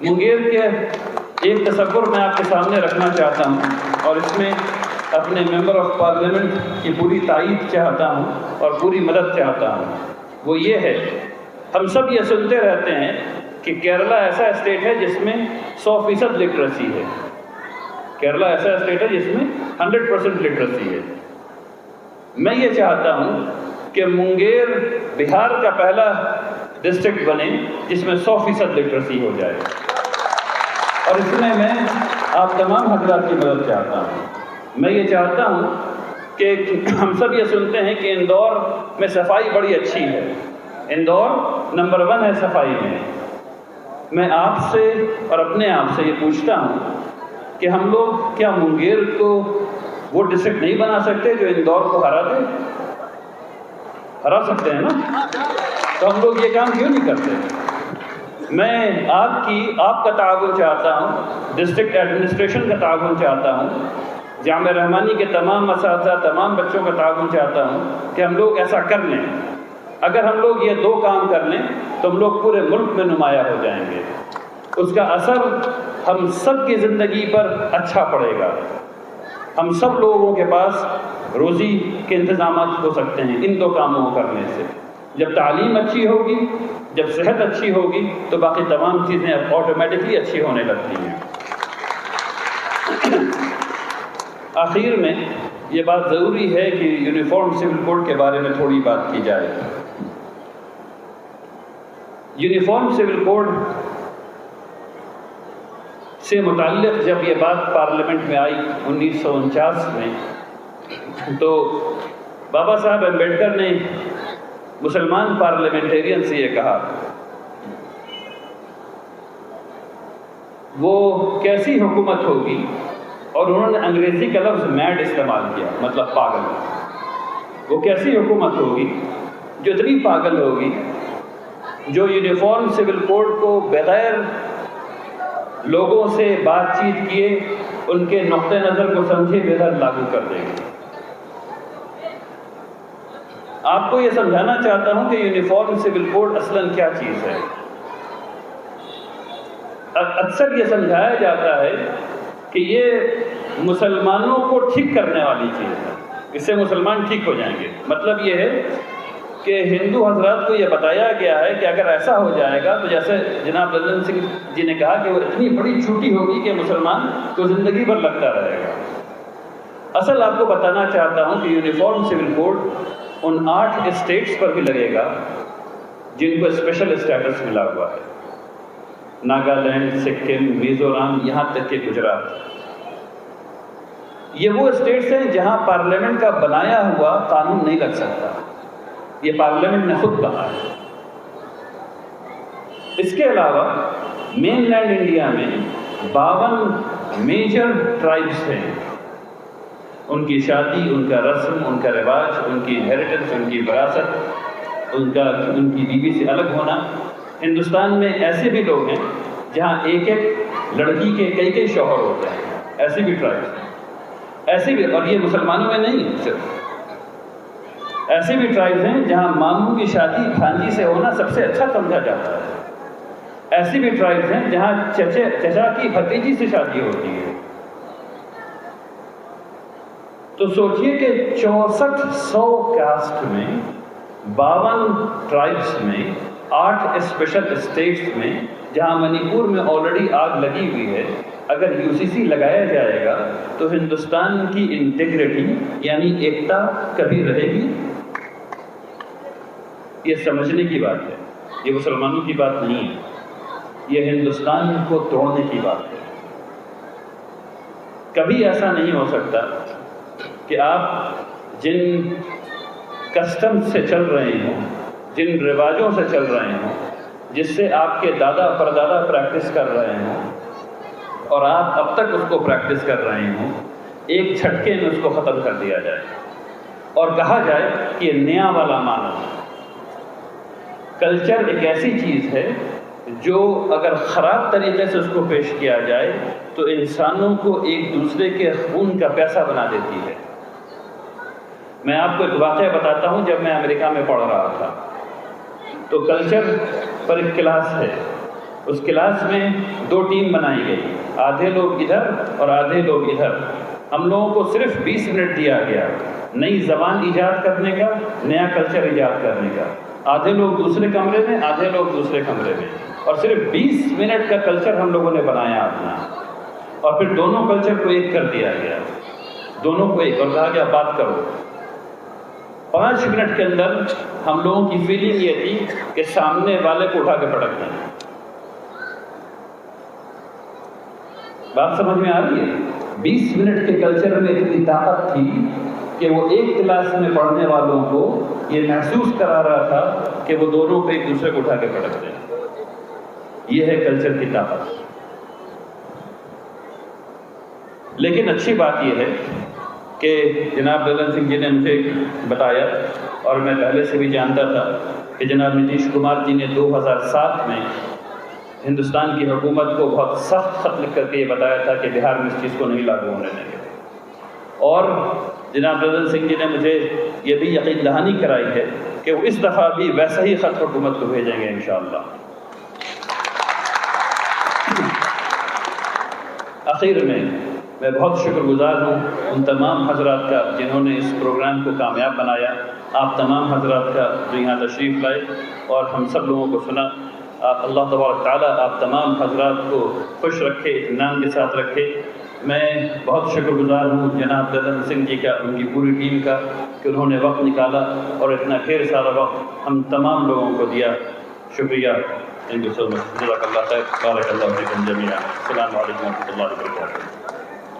منگیر کے ایک تصور میں آپ کے سامنے رکھنا چاہتا ہوں اور اس میں اپنے ممبر آف پارلیمنٹ کی پوری تائید چاہتا ہوں اور پوری مدد چاہتا ہوں. وہ یہ ہے، ہم سب یہ سنتے رہتے ہیں کہ کیرلا ایسا اسٹیٹ ہے جس میں 100% لٹریسی ہے. کیرلا ایسا اسٹیٹ ہے جس میں 100% لٹریسی ہے. میں یہ چاہتا ہوں کہ منگیر بہار کا پہلا ڈسٹرکٹ بنے جس میں 100% لٹریسی ہو جائے، اور اس میں آپ تمام حضرات کی مدد چاہتا ہوں. میں یہ چاہتا ہوں کہ ہم سب یہ سنتے ہیں کہ اندور میں صفائی بڑی اچھی ہے، اندور نمبر 1 ہے صفائی میں. میں آپ سے اور اپنے آپ سے یہ پوچھتا ہوں کہ ہم لوگ کیا منگیر کو وہ ڈسٹرکٹ نہیں بنا سکتے جو اندور کو ہرا دے؟ ہرا سکتے ہیں نا؟ تو ہم لوگ یہ کام کیوں نہیں کرتے؟ میں آپ کا تعاون چاہتا ہوں، ڈسٹرکٹ ایڈمنسٹریشن کا تعاون چاہتا ہوں، جامعہ رحمانی کے تمام اساتذہ، تمام بچوں کا تعاون چاہتا ہوں کہ ہم لوگ ایسا کر لیں. اگر ہم لوگ یہ 2 کام کر لیں تو ہم لوگ پورے ملک میں نمایاں ہو جائیں گے. اس کا اثر ہم سب کی زندگی پر اچھا پڑے گا. ہم سب لوگوں کے پاس روزی کے انتظامات ہو سکتے ہیں ان 2 کاموں کو کرنے سے. جب تعلیم اچھی ہوگی، جب صحت اچھی ہوگی تو باقی تمام چیزیں آٹومیٹکلی اچھی ہونے لگتی ہیں. آخر میں یہ بات ضروری ہے کہ یونیفارم سول کوڈ کے بارے میں تھوڑی بات کی جائے. یونیفارم سول کوڈ سے متعلق جب یہ بات پارلیمنٹ میں آئی 1949 میں، تو بابا صاحب امبیڈکر نے مسلمان پارلیمنٹیرین سے یہ کہا، وہ کیسی حکومت ہوگی، اور انہوں نے انگریزی کا لفظ میڈ استعمال کیا، مطلب پاگل. وہ کیسی حکومت ہوگی جو اتنی پاگل ہوگی، جو یونیفارم سول کوڈ کو بغیر لوگوں سے بات چیت کیے، ان کے نقطہ نظر کو سمجھے بغیر لاگو کر دے گی. آپ کو یہ سمجھانا چاہتا ہوں کہ یونیفارم سول کوڈ اصلاً کیا چیز ہے. اکثر یہ سمجھایا جاتا ہے کہ یہ مسلمانوں کو ٹھیک کرنے والی چیز ہے، اس سے مسلمان ٹھیک ہو جائیں گے. مطلب یہ ہے کہ ہندو حضرات کو یہ بتایا گیا ہے کہ اگر ایسا ہو جائے گا تو جیسے جناب للن سنگھ جی نے کہا کہ وہ اتنی بڑی چھوٹی ہوگی کہ مسلمان کو زندگی بھر لگتا رہے گا. اصل آپ کو بتانا چاہتا ہوں کہ یونیفارم سول کوڈ ان 8 اسٹیٹس پر بھی لگے گا جن کو اسپیشل اسٹیٹس ملا ہوا ہے. ناگالینڈ، سکم، میزورام، یہاں تک کہ گجرات. یہ وہ اسٹیٹس ہیں جہاں پارلیمنٹ کا بنایا ہوا قانون نہیں لگ سکتا. یہ پارلیمنٹ نے خود کہا ہے. اس کے علاوہ مین لینڈ انڈیا میں 52 میجر ٹرائبس ہیں. ان کی شادی، ان کا رسم، ان کا رواج، ان کی انہیریٹنس، ان کی وراثت، ان کی بیوی سے الگ ہونا. ہندوستان میں ایسے بھی لوگ ہیں جہاں ایک لڑکی کے کئی شوہر ہوتے ہیں. ایسے بھی ٹرائبس ہیں، ایسے بھی، اور یہ مسلمانوں میں نہیں ہے صرف، ایسے بھی ٹرائبس ہیں جہاں ماموں کی شادی بھانجی سے ہونا سب سے اچھا سمجھا جاتا ہے. ایسے بھی ٹرائبس ہیں جہاں چچا کی بھتیجی سے شادی ہوتی ہے. تو سوچئے کہ 6400 کاسٹ میں، 52 ٹرائبس میں، 8 اسپیشل اسٹیٹس میں، جہاں منی پور میں آلریڈی آگ لگی ہوئی ہے، اگر UCC لگایا جائے گا تو ہندوستان کی انٹیگریٹی یعنی ایکتا کبھی رہے گی؟ یہ سمجھنے کی بات ہے، یہ مسلمانوں کی بات نہیں ہے، یہ ہندوستان کو توڑنے کی بات ہے. کبھی ایسا نہیں ہو سکتا کہ آپ جن کسٹم سے چل رہے ہوں، جن رواجوں سے چل رہے ہوں، جس سے آپ کے دادا پردادا پریکٹس کر رہے ہوں اور آپ اب تک اس کو پریکٹس کر رہے ہوں، ایک جھٹکے میں اس کو ختم کر دیا جائے اور کہا جائے کہ یہ نیا والا مانو. کلچر ایک ایسی چیز ہے جو اگر خراب طریقے سے اس کو پیش کیا جائے تو انسانوں کو ایک دوسرے کے خون کا پیاسا بنا دیتی ہے. میں آپ کو ایک واقعہ بتاتا ہوں. جب میں امریکہ میں پڑھ رہا تھا تو کلچر پر ایک کلاس ہے، اس کلاس میں 2 ٹیم بنائی گئی، آدھے لوگ ادھر اور آدھے لوگ ادھر۔ ہم لوگوں کو صرف 20 منٹ دیا گیا نئی زبان ایجاد کرنے کا، نیا کلچر ایجاد کرنے کا۔ آدھے لوگ دوسرے کمرے میں، آدھے لوگ دوسرے کمرے میں، اور صرف 20 منٹ کا کلچر ہم لوگوں نے بنایا اپنا، اور پھر دونوں کلچر کو ایک کر دیا گیا، دونوں کو ایک، اور کہا گیا بات کرو۔ 5 منٹ کے اندر ہم لوگوں کی فیلنگ یہ تھی کہ سامنے والے کو اٹھا کے پٹک دیں۔ بات سمجھ میں آ رہی ہے؟ 20 منٹ کے کلچر میں اتنی طاقت تھی کہ وہ ایک کلاس میں پڑھنے والوں کو یہ محسوس کرا رہا تھا کہ وہ دونوں پہ ایک دوسرے کو اٹھا کے پٹک دیں۔ یہ ہے کلچر کی طاقت۔ لیکن اچھی بات یہ ہے کہ جناب گگن سنگھ جی نے مجھے بتایا، اور میں پہلے سے بھی جانتا تھا کہ جناب نتیش کمار جی نے 2007 میں ہندوستان کی حکومت کو بہت سخت خط لکھ کر کے یہ بتایا تھا کہ بہار میں اس چیز کو نہیں لاگو ہونے دیں گے، اور جناب گگن سنگھ جی نے مجھے یہ بھی یقین دہانی کرائی ہے کہ وہ اس دفعہ بھی ویسا ہی خط حکومت کو بھیجیں گے انشاءاللہ۔ آخر میں بہت شکر گزار ہوں ان تمام حضرات کا جنہوں نے اس پروگرام کو کامیاب بنایا، آپ تمام حضرات کا جو یہاں تشریف لائے اور ہم سب لوگوں کو سنا۔ اللہ تبارک تعالیٰ آپ تمام حضرات کو خوش رکھے، اطمینان کے ساتھ رکھے۔ میں بہت شکر گزار ہوں جناب گگن سنگھ جی کا، ان کی پوری ٹیم کا، کہ انہوں نے وقت نکالا اور اتنا ڈھیر سارا وقت ہم تمام لوگوں کو دیا۔ شکریہ، تھینک یو سو مچ، جزاک اللہ خیر، بارک اللہ فیکم جمیعا۔ السلام علیکم و رحمۃ اللہ وبرکاتہ۔